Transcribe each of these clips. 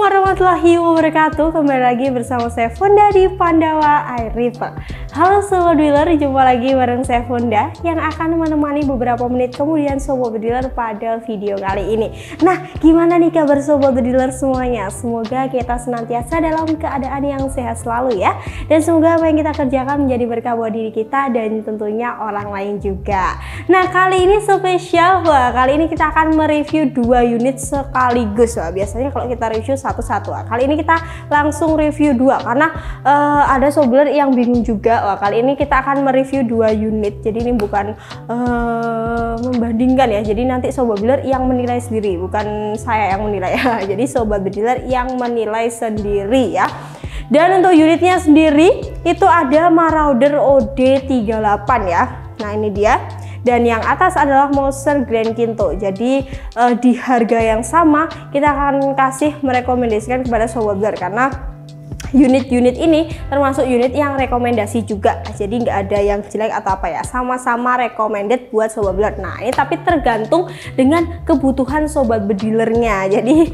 Warahmatullahi wabarakatuh. Kembali lagi bersama saya Fonda di Pandawa Air River. Halo Sobat Dealer, jumpa lagi bareng saya Fonda yang akan menemani beberapa menit kemudian Sobat Dealer pada video kali ini. Nah, gimana nih kabar Sobat Dealer semuanya? Semoga kita senantiasa dalam keadaan yang sehat selalu ya. Dan semoga apa yang kita kerjakan menjadi berkah buat diri kita dan tentunya orang lain juga. Nah, kali ini spesial. Wah, kali ini kita akan mereview 2 unit sekaligus. Wah, biasanya kalau kita review satu-satu. Kali ini kita langsung review 2 karena ada Sobat Dealer yang bingung juga. Wah, kali ini kita akan mereview 2 unit. Jadi ini bukan membandingkan ya. Jadi nanti Sobat Dealer yang menilai sendiri, bukan saya yang menilai ya. Jadi Sobat Dealer yang menilai sendiri ya. Dan untuk unitnya sendiri itu ada Marauder OD38 ya. Nah, ini dia. Dan yang atas adalah Moser Grand Kinto. Jadi di harga yang sama kita akan kasih merekomendasikan kepada Sobat Dealer karena unit-unit ini termasuk unit yang rekomendasi juga, jadi nggak ada yang jelek atau apa ya, sama-sama recommended buat Sobat Dealer. Nah, ini tapi tergantung dengan kebutuhan Sobat Dealernya. Jadi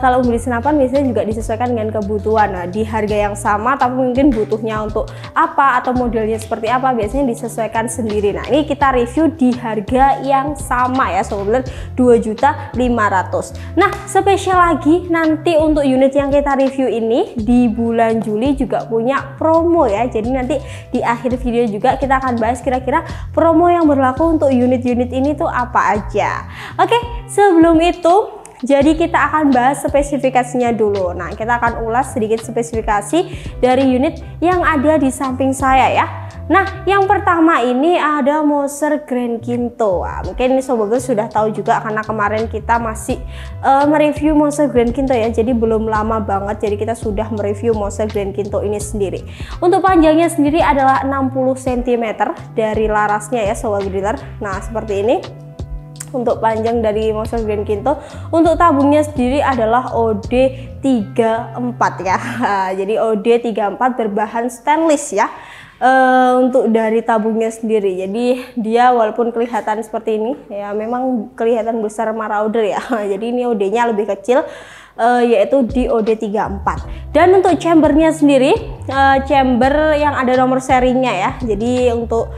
kalau beli senapan biasanya juga disesuaikan dengan kebutuhan. Nah, di harga yang sama tapi mungkin butuhnya untuk apa atau modelnya seperti apa biasanya disesuaikan sendiri. Nah, ini kita review di harga yang sama ya Sobat Dealer, 2.500.000. Nah, spesial lagi nanti untuk unit yang kita review ini di bulan Juli juga punya promo ya. Jadi nanti di akhir video juga kita akan bahas kira-kira promo yang berlaku untuk unit-unit ini tuh apa aja. Oke, sebelum itu jadi kita akan bahas spesifikasinya dulu. Nah, kita akan ulas sedikit spesifikasi dari unit yang ada di samping saya ya. Nah, yang pertama ini ada Moser Grand Kinto. Wah, mungkin ini Sobat Dealer sudah tahu juga karena kemarin kita masih mereview Moser Grand Kinto ya. Jadi belum lama banget jadi kita sudah mereview Moser Grand Kinto ini sendiri. Untuk panjangnya sendiri adalah 60 cm dari larasnya ya Sobat Dealer. Nah, seperti ini. Untuk panjang dari Moser Grand Kinto. Untuk tabungnya sendiri adalah OD34 ya. Jadi OD34 berbahan stainless ya. Untuk dari tabungnya sendiri, jadi dia walaupun kelihatan seperti ini ya, memang kelihatan besar Marauder ya. Jadi ini OD-nya lebih kecil, yaitu di OD34. Dan untuk chambernya sendiri, chamber yang ada nomor serinya ya. Jadi untuk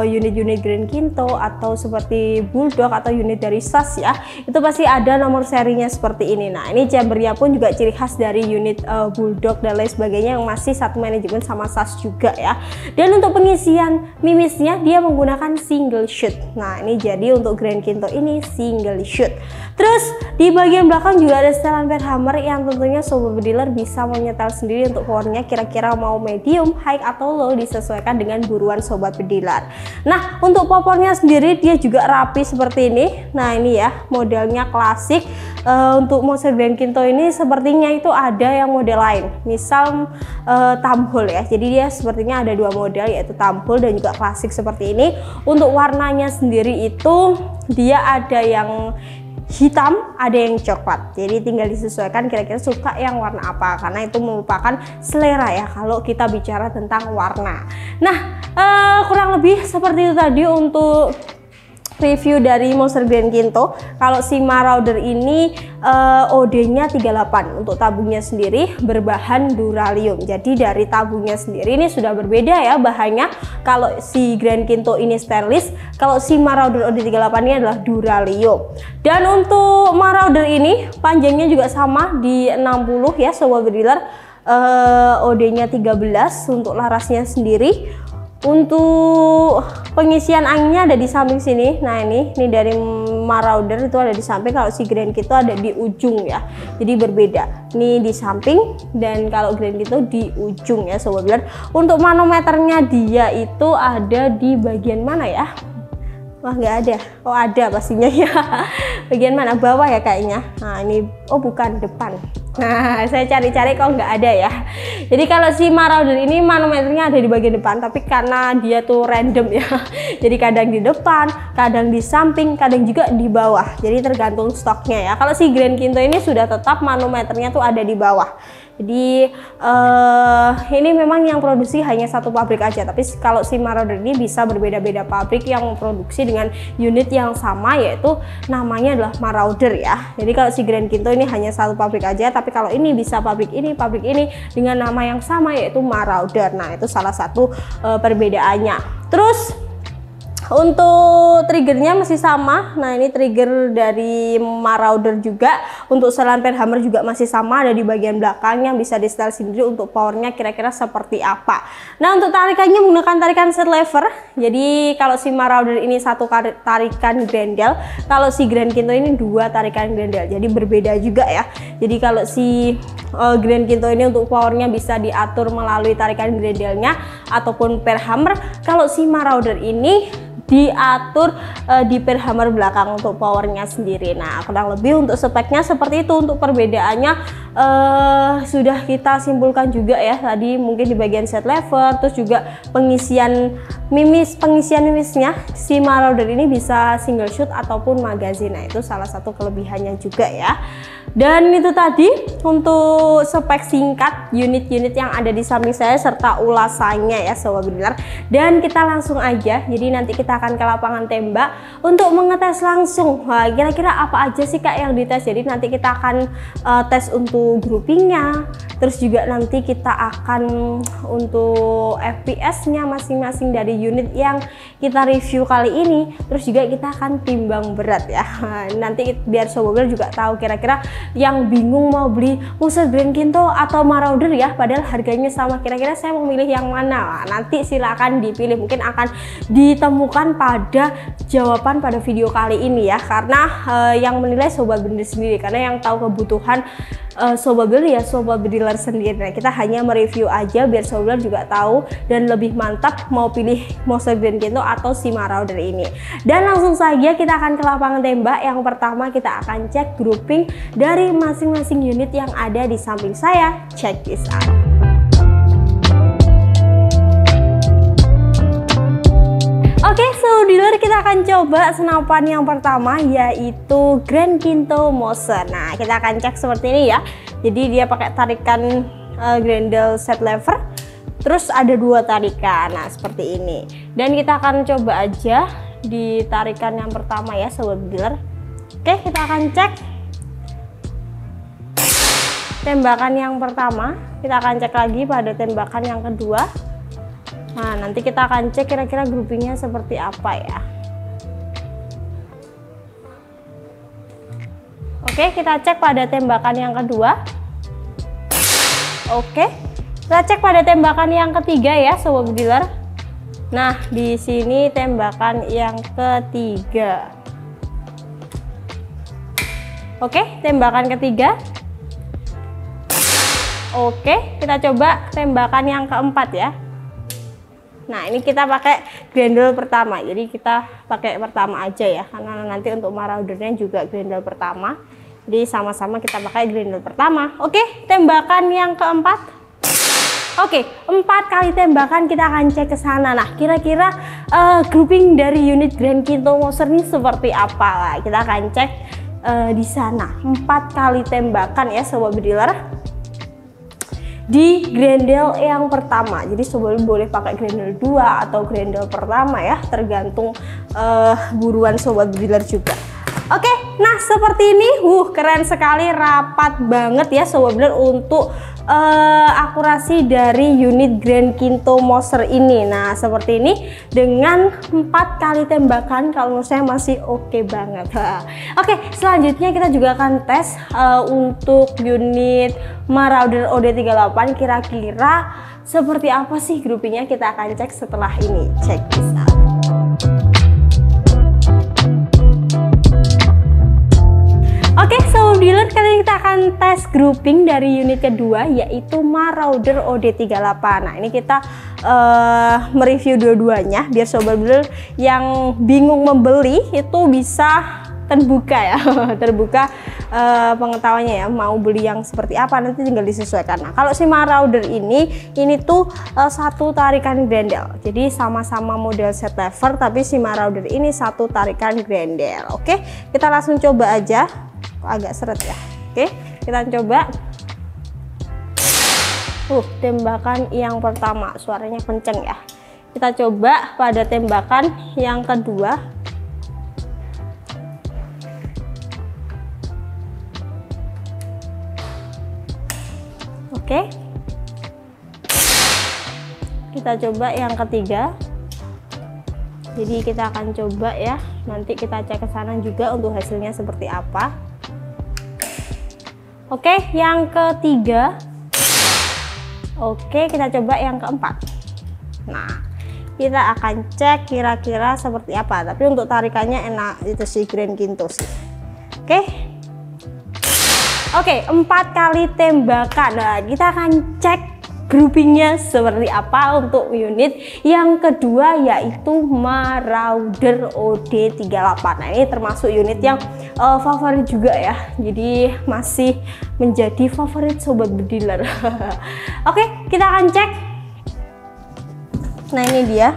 unit-unit Grand Kinto atau seperti Bulldog atau unit dari SAS ya, itu pasti ada nomor serinya seperti ini. Nah, ini chambernya pun juga ciri khas dari unit Bulldog dan lain sebagainya yang masih satu manajemen sama SAS juga ya. Dan untuk pengisian mimisnya dia menggunakan single shoot. Nah, ini jadi untuk Grand Kinto ini single shoot. Terus di bagian belakang juga ada setelan pad hammer yang tentunya Sobat Dealer bisa menyetel sendiri untuk powernya kira-kira mau medium, high atau low disesuaikan dengan buruan Sobat Dealer. Nah, untuk popornya sendiri dia juga rapi seperti ini. Nah, ini ya modelnya klasik. Untuk Moser Grand Kinto ini sepertinya itu ada yang model lain, misal thumbhole ya. Jadi dia sepertinya ada 2 model, yaitu thumbhole dan juga klasik seperti ini. Untuk warnanya sendiri itu dia ada yang hitam, ada yang coklat. Jadi tinggal disesuaikan kira-kira suka yang warna apa, karena itu merupakan selera ya kalau kita bicara tentang warna. Nah, kurang lebih seperti itu tadi untuk review dari Moser Grand Kinto. Kalau si Marauder ini OD-nya 38. Untuk tabungnya sendiri berbahan duralium. Jadi dari tabungnya sendiri ini sudah berbeda ya bahannya. Kalau si Grand Kinto ini stainless, kalau si Marauder OD38 ini adalah duralium. Dan untuk Marauder ini panjangnya juga sama di 60 ya Sobat Dealer. OD-nya 13 untuk larasnya sendiri. Untuk pengisian anginnya ada di samping sini. Nah, ini dari Marauder itu ada di samping, kalau si Grand Kinto ada di ujung ya. Jadi berbeda. Ini di samping dan kalau Grand Kinto di ujung ya Sobat Dealer. Untuk manometernya dia itu ada di bagian mana ya? Wah, nggak ada. Oh, ada pastinya ya. Bagian mana? Bawah ya kayaknya. Nah, ini, oh bukan, depan. Nah, saya cari-cari kok nggak ada ya. Jadi kalau si Marauder ini manometernya ada di bagian depan, tapi karena dia tuh random ya. Jadi kadang di depan, kadang di samping, kadang juga di bawah. Jadi tergantung stoknya ya. Kalau si Grand Kinto ini sudah tetap manometernya tuh ada di bawah. Jadi ini memang yang produksi hanya satu pabrik aja, tapi kalau si Marauder ini bisa berbeda-beda pabrik yang memproduksi dengan unit yang sama, yaitu namanya adalah Marauder ya. Jadi kalau si Grand Kinto ini hanya satu pabrik aja, tapi kalau ini bisa pabrik ini dengan nama yang sama, yaitu Marauder. Nah, itu salah satu perbedaannya. Terus untuk triggernya masih sama. Nah, ini trigger dari Marauder juga. Untuk setelan penhammer juga masih sama, ada di bagian belakang yang bisa di setel sendiri untuk powernya kira-kira seperti apa. Nah, untuk tarikannya menggunakan tarikan set lever. Jadi kalau si Marauder ini satu tarikan Grendel, kalau si Grand Kinto ini dua tarikan Grendel. Jadi berbeda juga ya. Jadi kalau si Grand Kinto ini untuk powernya bisa diatur melalui tarikan Grendelnya ataupun per hammer. Kalau si Marauder ini diatur di per hammer belakang untuk powernya sendiri. Nah, kurang lebih untuk speknya seperti itu. Untuk perbedaannya sudah kita simpulkan juga ya tadi, mungkin di bagian set lever, terus juga pengisian mimisnya si Marauder ini bisa single shoot ataupun magazine. Nah, itu salah satu kelebihannya juga ya. Dan itu tadi untuk spek singkat unit-unit yang ada di samping saya serta ulasannya ya Sobat Bediler. Dan kita langsung aja, jadi nanti kita akan ke lapangan tembak untuk mengetes langsung kira-kira apa aja sih Kak yang dites. Jadi nanti kita akan tes untuk groupingnya, terus juga nanti kita akan untuk FPS-nya masing-masing dari unit yang kita review kali ini. Terus juga kita akan timbang berat ya. Nanti biar Sobat Bediler juga tahu kira-kira yang bingung mau beli Moser Grand Kinto atau Marauder ya, padahal harganya sama, kira-kira saya mau milih yang mana. Nanti silakan dipilih, mungkin akan ditemukan pada jawaban pada video kali ini ya, karena yang menilai Sobat Bediler sendiri, karena yang tahu kebutuhan Sobat Bediler ya Sobat Bediler sendiri. Nah, kita hanya mereview aja biar Sobat Bediler juga tahu dan lebih mantap mau pilih Moser Grand Kinto atau si Marauder ini. Dan langsung saja kita akan ke lapangan tembak. Yang pertama kita akan cek grouping dari masing-masing unit yang ada di samping saya. Check this out. Oke, Sobat Bediler, kita akan coba senapan yang pertama, yaitu Grand Kinto Moser. Nah, kita akan cek seperti ini ya. Jadi dia pakai tarikan Grendel set lever, terus ada dua tarikan. Nah, seperti ini. Dan kita akan coba aja di tarikan yang pertama ya Sobat Bediler. Oke, kita akan cek tembakan yang pertama. Kita akan cek lagi pada tembakan yang kedua. Nah, nanti kita akan cek kira-kira groupingnya seperti apa ya. Oke, kita cek pada tembakan yang kedua. Oke, kita cek pada tembakan yang ketiga ya Sobat Bediler. Nah, di sini tembakan yang ketiga. Oke, tembakan ketiga. Oke, kita coba tembakan yang keempat ya. Nah, ini kita pakai Grendel pertama, jadi kita pakai pertama aja ya, karena nanti untuk Maraudernya juga Grendel pertama, jadi sama-sama kita pakai Grendel pertama. Oke, tembakan yang keempat. Oke, 4 kali tembakan kita akan cek ke sana. Nah, kira-kira grouping dari unit Grand Kinto Moser ini seperti apa? Nah, kita akan cek di sana. 4 kali tembakan ya Sobat Bediler di Grendel yang pertama. Jadi Sobat boleh pakai Grendel 2 atau Grendel pertama ya, tergantung buruan Sobat Bediler juga. Oke, nah seperti ini, keren sekali, rapat banget ya Sobat Bediler untuk akurasi dari unit Grand Kinto Moser ini. Nah, seperti ini dengan 4 kali tembakan, kalau menurut saya masih oke banget. Oke, selanjutnya kita juga akan tes untuk unit Marauder OD38, kira-kira seperti apa sih groupingnya, kita akan cek setelah ini. Check this out. Oke, Sobat Bediler, kali ini kita akan tes grouping dari unit kedua, yaitu Marauder OD38. Nah, ini kita mereview dua-duanya biar sobat builder yang bingung membeli itu bisa terbuka ya, terbuka pengetahuannya ya, mau beli yang seperti apa nanti tinggal disesuaikan. Nah kalau si Marauder ini tuh satu tarikan grendel, jadi sama-sama model set lever tapi si Marauder ini satu tarikan grendel. Oke, kita langsung coba aja. Kok agak seret ya. Oke, kita coba. Tembakan yang pertama suaranya kenceng ya. Kita coba pada tembakan yang kedua. Oke, kita coba yang ketiga. Jadi kita akan coba ya, nanti kita cek ke sana juga untuk hasilnya seperti apa. Oke, yang ketiga. Oke, kita coba yang keempat. Nah, kita akan cek kira-kira seperti apa. Tapi untuk tarikannya enak itu si Grand Kinto sih. Oke, 4 kali tembakan. Nah, kita akan cek groupingnya seperti apa untuk unit yang kedua, yaitu Marauder OD38. Nah ini termasuk unit yang favorit juga ya, jadi masih menjadi favorit sobat bediler. Oke, kita akan cek. Nah ini dia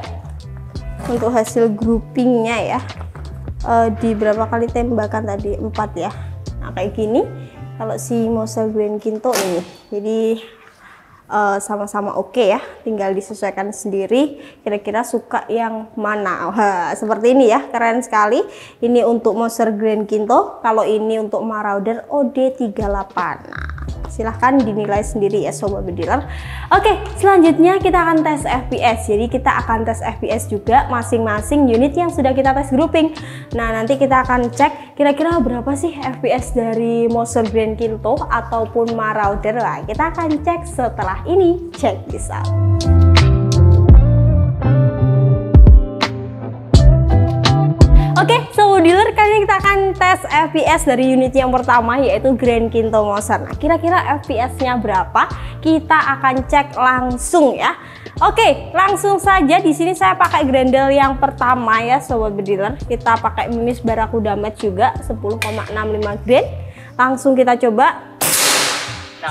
untuk hasil groupingnya ya. Di berapa kali tembakan tadi? 4 ya. Nah kayak gini kalau si Moser Grand Kinto ini, jadi sama-sama oke ya, tinggal disesuaikan sendiri kira-kira suka yang mana. Seperti ini ya, keren sekali. Ini untuk Moser Grand Kinto, kalau ini untuk Marauder OD38. Nah silahkan dinilai sendiri ya sobat bediler. Oke, selanjutnya kita akan tes FPS. Jadi kita akan tes FPS juga masing-masing unit yang sudah kita tes grouping. Nah nanti kita akan cek kira-kira berapa sih FPS dari Moser Grand Kinto ataupun Marauder. Nah, kita akan cek setelah ini. Check this out. Oke, sobat dealer, kali ini kita akan tes FPS dari unit yang pertama, yaitu Grand Kinto Moser. Nah, kira-kira FPS-nya berapa? Kita akan cek langsung ya. Oke, langsung saja. Di sini saya pakai grendel yang pertama ya, sobat bediler. Kita pakai Mimis Barakuda Match juga 10,65 grain. Langsung kita coba.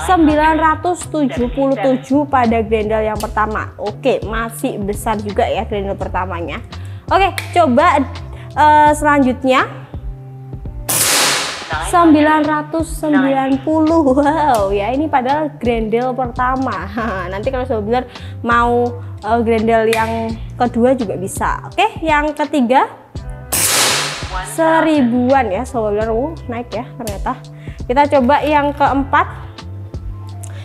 977 pada grendel yang pertama. Oke, masih besar juga ya grendel pertamanya. Oke, coba selanjutnya 990. Wow ya, ini padahal grendel pertama. Nanti kalau sobat bediler mau grendel yang kedua juga bisa. Oke, yang ketiga 1000-an ya sobat bediler. Naik ya ternyata. Kita coba yang keempat.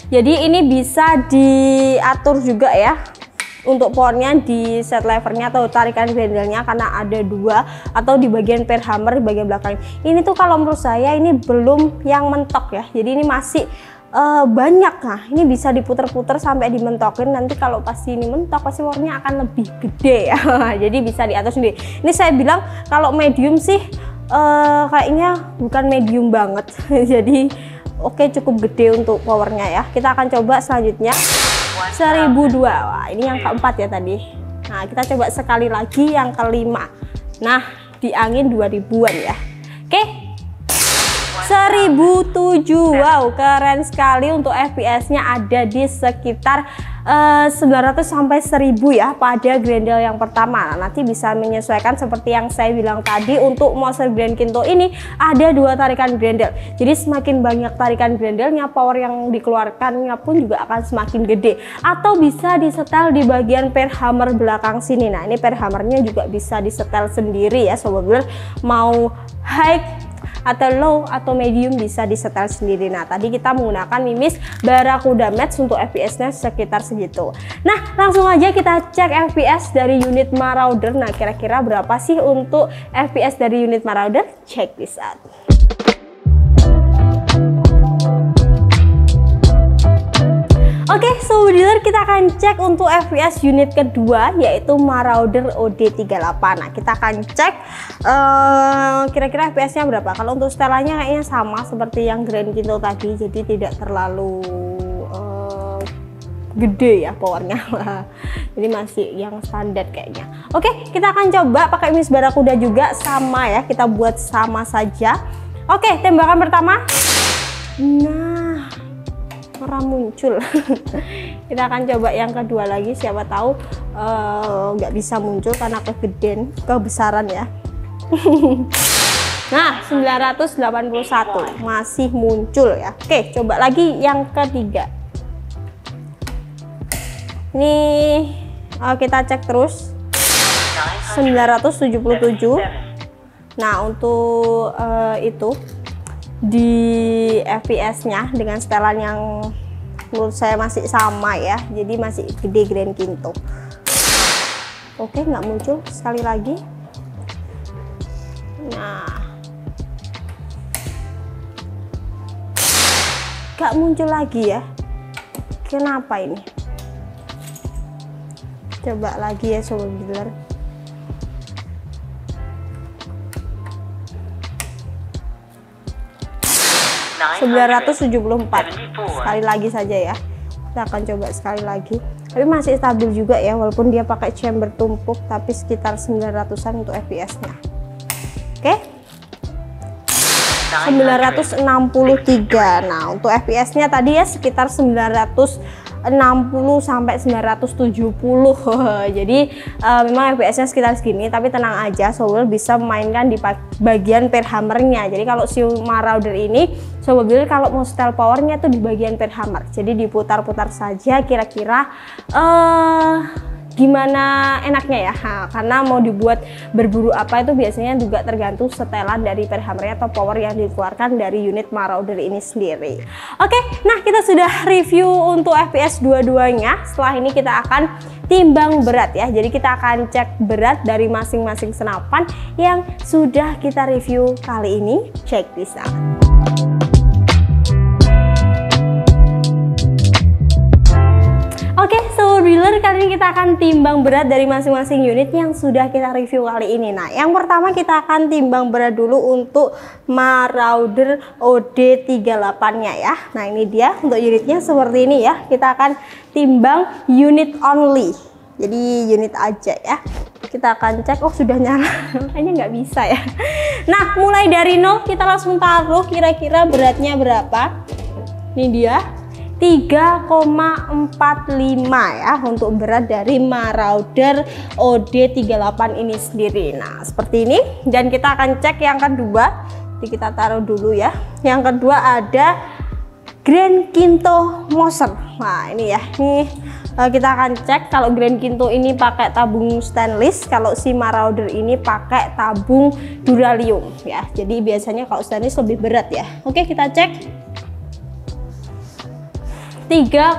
Jadi ini bisa diatur juga ya untuk powernya di set levernya atau tarikan grendelnya, karena ada 2 atau di bagian per hammer di bagian belakang. Ini tuh kalau menurut saya ini belum yang mentok ya, jadi ini masih banyak. Nah ini bisa diputer-puter sampai dimentokin. Nanti kalau pasti ini mentok pasti powernya akan lebih gede ya. Jadi bisa diatur sendiri. Ini saya bilang kalau medium sih kayaknya bukan medium banget. Jadi oke, cukup gede untuk powernya ya. Kita akan coba selanjutnya 1002. Wah, ini yang keempat ya tadi. Nah, kita coba sekali lagi yang kelima. Nah, di angin 2000-an ya. Oke. 1007. Wow, keren sekali. Untuk FPS-nya ada di sekitar 900 sampai 1000 ya pada grendel yang pertama. Nah, nanti bisa menyesuaikan seperti yang saya bilang tadi. Untuk Moser Grand Kinto ini ada 2 tarikan grendel, jadi semakin banyak tarikan grendelnya, power yang dikeluarkannya pun juga akan semakin gede. Atau bisa disetel di bagian per hammer belakang sini. Nah ini per hammernya juga bisa disetel sendiri ya sobat bediler, mau high atau low atau medium bisa disetel sendiri. Nah tadi kita menggunakan Mimis Barakuda Match untuk FPS-nya sekitar segitu. Nah langsung aja kita cek FPS dari unit Marauder. Nah kira-kira berapa sih untuk FPS dari unit Marauder? Check this out. Oke, sobat dealer, kita akan cek untuk FPS unit kedua, yaitu Marauder OD38. Nah, kita akan cek kira-kira FPS-nya berapa. Kalau untuk setelannya kayaknya sama seperti yang Grand Kinto tadi, jadi tidak terlalu gede ya powernya. Jadi masih yang standar kayaknya. Oke, kita akan coba pakai Miss Barakuda juga, sama ya, kita buat sama saja. Oke, tembakan pertama. Nah, orang muncul. Kita akan coba yang kedua lagi, siapa tahu nggak bisa muncul karena kebesaran ya. Nah, 981 masih muncul ya. Oke, coba lagi yang ketiga. Ini kita cek terus 977. Nah, untuk itu di FPS-nya dengan setelan yang menurut saya masih sama ya, jadi masih gede Grand Kinto. Oke, nggak muncul sekali lagi. Nah, nggak muncul lagi ya, kenapa ini? Coba lagi ya sobat dealer. (974) sekali lagi saja ya, kita akan coba sekali lagi, tapi masih stabil juga ya, walaupun dia pakai chamber tumpuk, tapi sekitar 900-an untuk FPS-nya. Oke, 963. Nah, untuk FPS-nya tadi ya sekitar 960 sampai 970. Jadi memang FPS-nya sekitar segini, tapi tenang aja, Sobat bisa memainkan di bagian per hammernya. Jadi kalau si Marauder ini, Sobat kalau mau setel powernya tuh di bagian per hammer. Jadi diputar-putar saja, kira-kira gimana enaknya ya. Karena mau dibuat berburu apa itu biasanya juga tergantung setelan dari per hammernya atau power yang dikeluarkan dari unit Marauder ini sendiri. Oke, nah kita sudah review untuk FPS dua-duanya. Setelah ini kita akan timbang berat ya. Jadi kita akan cek berat dari masing-masing senapan yang sudah kita review kali ini. Check this out. Oke, Sobat Dealer, kali ini kita akan timbang berat dari masing-masing unit yang sudah kita review kali ini. Nah, yang pertama kita akan timbang berat dulu untuk Marauder OD38-nya ya. Nah, ini dia untuk unitnya seperti ini ya. Kita akan timbang unit only. Jadi unit aja ya. Kita akan cek, oh sudah nyala. Kayaknya nggak bisa ya. Nah, mulai dari 0 kita langsung taruh kira-kira beratnya berapa. Ini dia. 3,45 ya untuk berat dari Marauder OD38 ini sendiri. Nah, seperti ini. Dan kita akan cek yang kedua. Jadi kita taruh dulu ya. Yang kedua ada Grand Kinto Moser. Nah, ini ya. Ini kita akan cek kalau Grand Kinto ini pakai tabung stainless, kalau si Marauder ini pakai tabung duralium ya. Jadi biasanya kalau stainless lebih berat ya. Oke, kita cek. 3,55.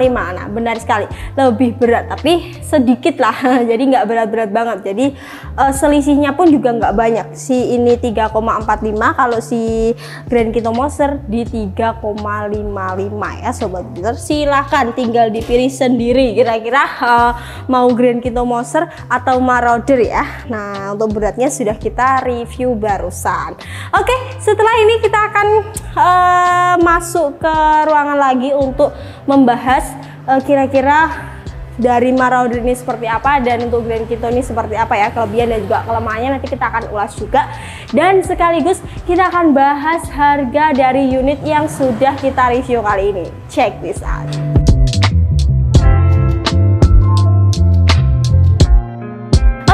Nah, benar sekali, lebih berat tapi sedikit lah. Jadi nggak berat-berat banget. Jadi selisihnya pun juga nggak banyak. Si ini 3,45, kalau si Grand Kinto Moser di 3,55 ya Sobat Dealer. Silahkan tinggal dipilih sendiri kira-kira mau Grand Kinto Moser atau Marauder ya. Nah, untuk beratnya sudah kita review barusan. Oke, setelah ini kita akan masuk ke ruangan lagi untuk membahas kira-kira dari Marauder ini seperti apa, dan untuk Grand Kinto ini seperti apa ya, kelebihan dan juga kelemahannya nanti kita akan ulas juga. Dan sekaligus kita akan bahas harga dari unit yang sudah kita review kali ini. Check this out.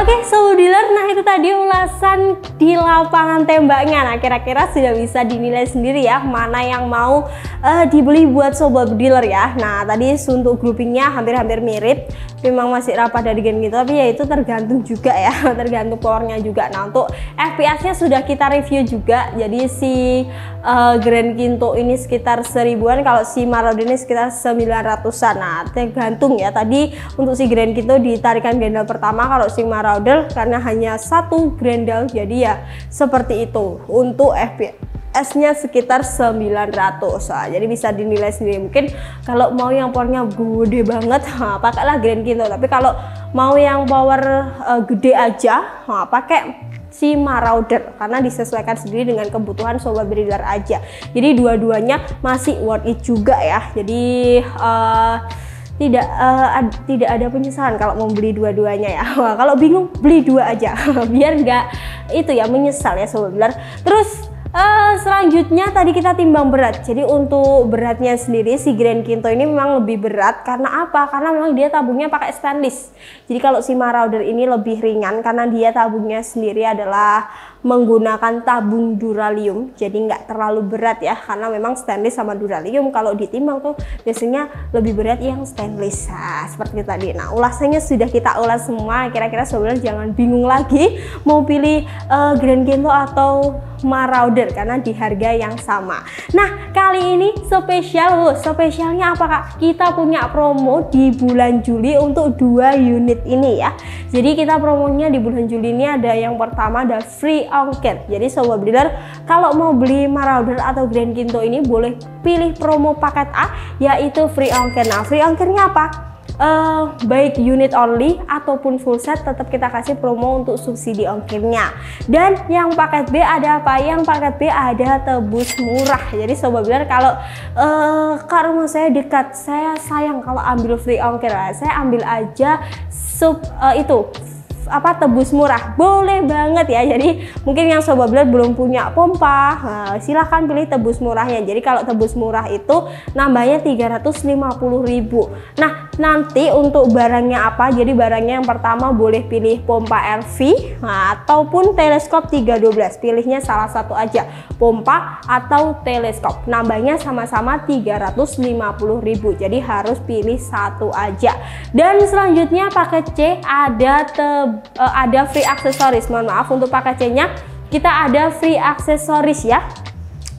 Oke, Sobat Dealer, nah itu tadi ulasan di lapangan tembaknya. Nah, kira-kira sudah bisa dinilai sendiri ya mana yang mau dibeli buat Sobat Dealer ya. Nah, tadi untuk groupingnya hampir-hampir mirip, memang masih rapat dari Grand Kinto, tapi ya itu tergantung juga ya, tergantung powernya juga. Nah, untuk FPS-nya sudah kita review juga. Jadi si Grand Kinto ini sekitar 1000-an, kalau si Marauder ini sekitar 900-an. Nah, tergantung ya. Tadi untuk si Grand Kinto ditarikan grendel pertama, kalau si Marauder karena hanya satu grendel, jadi ya seperti itu. Untuk FPS-nya sekitar 900. Nah, jadi bisa dinilai sendiri. Mungkin kalau mau yang powernya gede banget, pakailah Grand Kinto. Tapi kalau mau yang power gede aja, pakai si Marauder karena disesuaikan sendiri dengan kebutuhan Sobat Dealer aja. Jadi dua-duanya masih worth it juga ya. Jadi tidak ada penyesalan kalau mau beli dua-duanya ya. Wah, kalau bingung beli dua aja biar nggak itu ya menyesal ya Sobat Bilar. Terus selanjutnya tadi kita timbang berat. Jadi untuk beratnya sendiri si Grand Kinto ini memang lebih berat karena apa? Karena memang dia tabungnya pakai stainless. Jadi kalau si Marauder ini lebih ringan karena dia tabungnya sendiri adalah menggunakan tabung duralium, jadi nggak terlalu berat ya, karena memang stainless sama duralium kalau ditimbang tuh biasanya lebih berat yang stainless. Nah, seperti tadi. Nah, ulasannya sudah kita ulas semua. Kira-kira sebenarnya jangan bingung lagi mau pilih Grand Kinto atau Marauder karena di harga yang sama. Nah, kali ini spesialnya apa Kak? Kita punya promo di bulan Juli untuk 2 unit ini ya. Jadi kita promonya di bulan Juli ini ada yang pertama ada free ongkir. Jadi Sobat Bilar kalau mau beli Marauder atau Grand Kinto ini boleh pilih promo paket A yaitu free ongkir. Nah, free ongkirnya apa? Baik unit only ataupun full set tetap kita kasih promo untuk subsidi ongkirnya. Dan yang paket B ada apa? Yang paket B ada tebus murah. Jadi Sobat Bilar kalau ke rumah saya dekat, saya sayang kalau ambil free ongkir, saya ambil aja tebus murah, boleh banget ya. Jadi mungkin yang Sobat Bilar belum punya pompa, silahkan pilih tebus murahnya. Jadi kalau tebus murah itu nambahnya 350.000. Nah, nanti untuk barangnya apa? Jadi barangnya yang pertama boleh pilih pompa RV ataupun teleskop 312. Pilihnya salah satu aja, pompa atau teleskop. Nambahnya sama-sama 350.000. Jadi harus pilih satu aja. Dan selanjutnya paket C ada free aksesoris. Mohon maaf, untuk paket C-nya kita ada free aksesoris ya.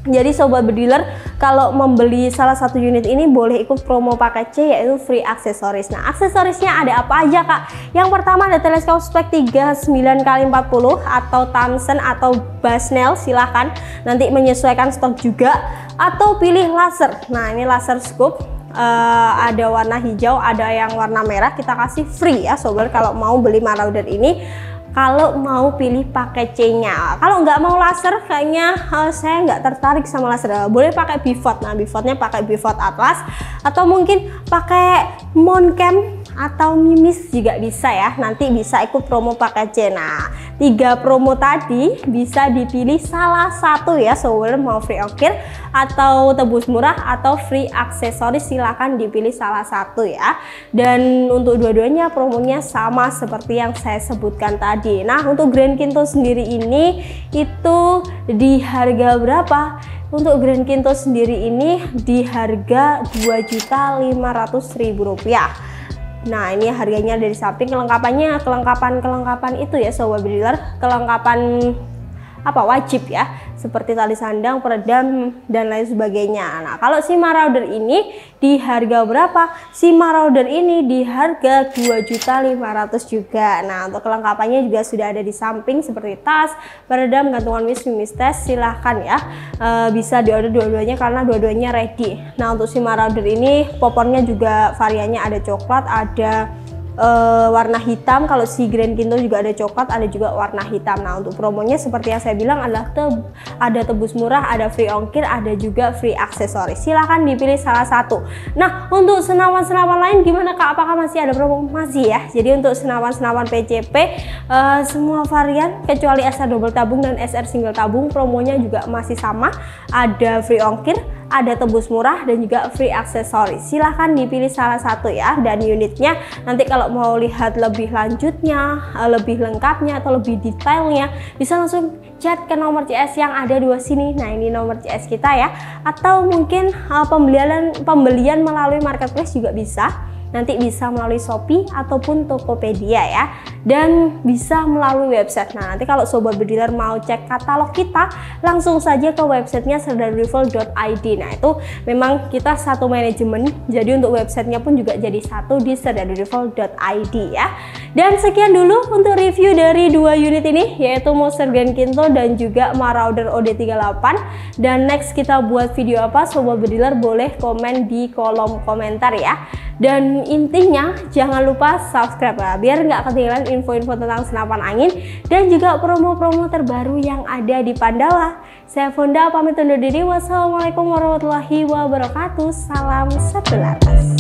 Jadi Sobat Bediler kalau membeli salah satu unit ini boleh ikut promo paket C yaitu free aksesoris. Nah, aksesorisnya ada apa aja Kak? Yang pertama ada teleskop spek 39x40 atau Thomson atau Basnel, silahkan nanti menyesuaikan stok juga, atau pilih laser. Nah, ini laser scope. Ada warna hijau, ada yang warna merah, kita kasih free ya Sobat kalau mau beli Marauder ini. Kalau mau pilih paket C-nya, kalau nggak mau laser kayaknya saya nggak tertarik sama laser, boleh pakai pivot. Nah, pivotnya pakai pivot atlas atau mungkin pakai Moncam atau Mimis juga bisa ya, nanti bisa ikut promo paket C. Nah, 3 promo tadi bisa dipilih salah satu ya Sobat, mau free ongkir atau tebus murah atau free aksesoris, silahkan dipilih salah satu ya. Dan untuk dua-duanya promonya sama seperti yang saya sebutkan tadi. Nah, untuk Grand Kinto sendiri ini itu di harga berapa? Untuk Grand Kinto sendiri ini di harga Rp2.500.000. Nah, ini harganya dari samping. Kelengkapan itu ya Sobat Bediler, kelengkapan wajib ya, seperti tali sandang, peredam dan lain sebagainya. Nah, kalau si Marauder ini di harga berapa? Si Marauder ini di harga Rp2.500.000 juga. Nah, untuk kelengkapannya juga sudah ada di samping seperti tas, peredam, gantungan Mimis tes, silahkan ya, bisa diorder dua-duanya karena dua-duanya ready. Nah, untuk si Marauder ini popornya juga variannya ada coklat, ada warna hitam. Kalau si Grand Kinto juga ada coklat, ada juga warna hitam. Nah, untuk promonya seperti yang saya bilang adalah ada tebus murah, ada free ongkir, ada juga free aksesoris. Silahkan dipilih salah satu. Nah, untuk senapan-senapan lain gimana Kak? Apakah masih ada promo? Masih ya. Jadi untuk senapan-senapan PCP semua varian kecuali SR double tabung dan SR single tabung promonya juga masih sama. Ada free ongkir, ada tebus murah dan juga free aksesoris. Silahkan dipilih salah satu ya. Dan unitnya nanti kalau mau lihat lebih lanjutnya, lebih lengkapnya atau lebih detailnya, bisa langsung chat ke nomor CS yang ada di sini. Nah, ini nomor CS kita ya. Atau mungkin pembelian melalui marketplace juga bisa. Nanti bisa melalui Shopee ataupun Tokopedia ya, dan bisa melalui website. Nah, nanti kalau Sobat Bediler mau cek katalog kita, langsung saja ke websitenya serdarival.id. Nah, itu memang kita satu manajemen, jadi untuk websitenya pun juga jadi satu di serdarival.id ya. Dan sekian dulu untuk review dari 2 unit ini, yaitu Monster Grand Kinto dan juga Marauder OD38. Dan next kita buat video apa, Sobat Bediler boleh komen di kolom komentar ya. Dan intinya jangan lupa subscribe ya, biar nggak ketinggalan info-info tentang senapan angin dan juga promo-promo terbaru yang ada di Pandawa. Saya Fonda pamit undur diri. Wassalamualaikum warahmatullahi wabarakatuh. Salam satu laras.